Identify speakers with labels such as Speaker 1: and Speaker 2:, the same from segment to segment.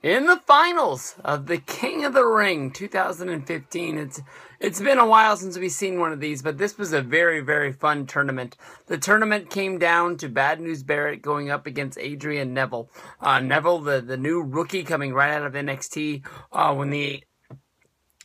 Speaker 1: In the finals of the King of the Ring 2015. It's been a while since we've seen one of these, but this was a very, very fun tournament. The tournament came down to Bad News Barrett going up against Adrian Neville. Neville, the new rookie coming right out of NXT. When the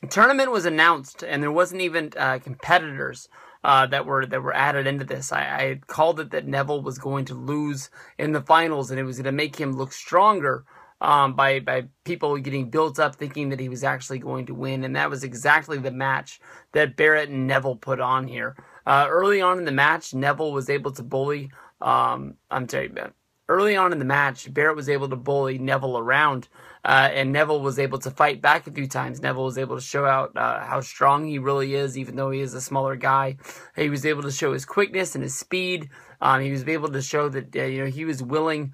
Speaker 1: tournament was announced and there wasn't even competitors that were added into this, I had called it that Neville was going to lose in the finals, and it was going to make him look stronger by people getting built up thinking that he was actually going to win. And that was exactly the match that Barrett and Neville put on here. Early on in the match, Neville was able to bully, early on in the match, Barrett was able to bully Neville around, and Neville was able to fight back a few times. Neville was able to show out how strong he really is, even though he is a smaller guy. He was able to show his quickness and his speed. He was able to show that he was willing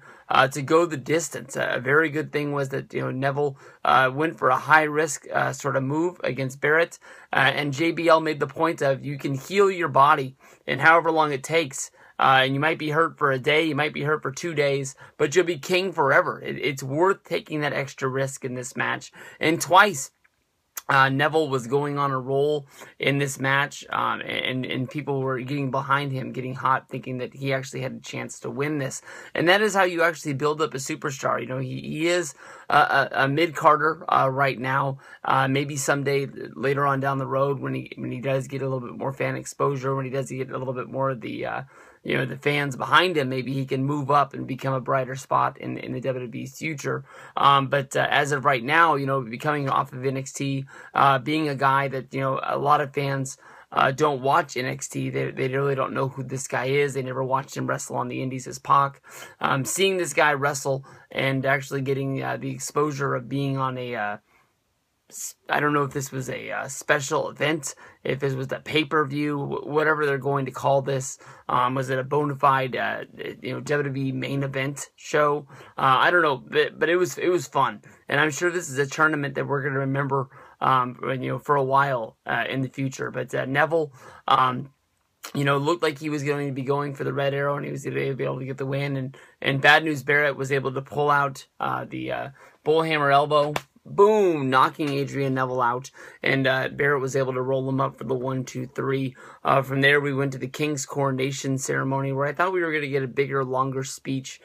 Speaker 1: to go the distance. A very good thing was that Neville went for a high risk sort of move against Barrett, and JBL made the point of you can heal your body in however long it takes. And you might be hurt for a day, you might be hurt for 2 days, but you'll be king forever. It's worth taking that extra risk in this match. And twice, Neville was going on a roll in this match, and people were getting behind him, getting hot, thinking that he actually had a chance to win this. And that is how you actually build up a superstar. He is a mid-carder right now. Maybe someday later on down the road, when he does get a little bit more fan exposure, when he does get a little bit more of the the fans behind him, maybe he can move up and become a brighter spot in the WWE's future. But as of right now, becoming off of NXT, being a guy that, a lot of fans don't watch NXT. They really don't know who this guy is. They never watched him wrestle on the indies as Pac. Seeing this guy wrestle and actually getting the exposure of being on a I don't know if this was a special event, if this was the pay-per-view, whatever they're going to call this. Was it a bona fide, WWE main event show? I don't know, but it was fun, and I'm sure this is a tournament that we're going to remember, for a while in the future. But Neville, looked like he was going to be going for the Red Arrow, and he was going to be able to get the win. And Bad News Barrett was able to pull out the bullhammer elbow. Boom, knocking Adrian Neville out, and Barrett was able to roll him up for the 1, 2, 3. From there, we went to the King's coronation ceremony, where I thought we were going to get a bigger, longer speech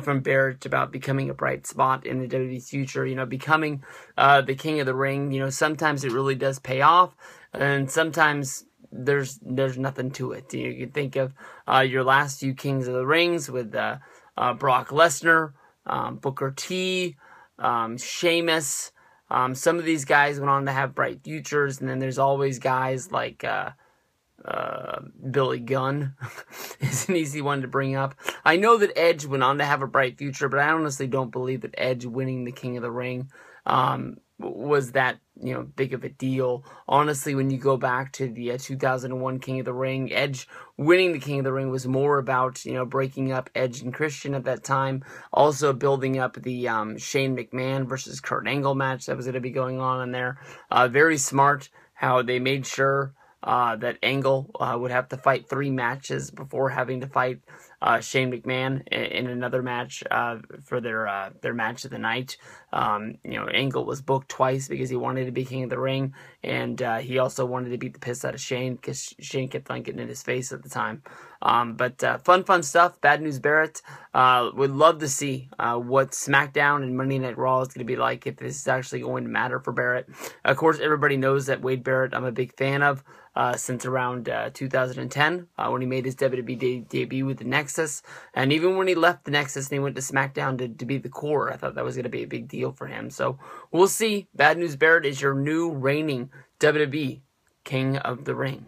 Speaker 1: from Barrett about becoming a bright spot in the WWE's future. Becoming the King of the Ring. Sometimes it really does pay off, and sometimes there's nothing to it. You can think of your last few Kings of the Rings with Brock Lesnar, Booker T, Sheamus. Some of these guys went on to have bright futures, and then there's always guys like Billy Gunn is an easy one to bring up. I know that Edge went on to have a bright future, but I honestly don't believe that Edge winning the King of the Ring was that big of a deal. Honestly, when you go back to the 2001 King of the Ring, Edge winning the King of the Ring was more about breaking up Edge and Christian at that time, also building up the Shane McMahon versus Kurt Angle match that was going to be going on in there. Very smart how they made sure that Angle would have to fight 3 matches before having to fight Shane McMahon in another match for their match of the night. Angle was booked twice because he wanted to be King of the Ring, and he also wanted to beat the piss out of Shane because Shane kept on getting in his face at the time. But fun stuff. Bad News Barrett. Would love to see what SmackDown and Monday Night Raw is going to be like, if this is actually going to matter for Barrett. Of course, everybody knows that Wade Barrett I'm a big fan of since around 2010 when he made his WWE debut with the Nexus. And even when he left the Nexus and he went to SmackDown to be the core, I thought that was going to be a big deal for him. So we'll see. Bad News Barrett is your new reigning WWE King of the Ring.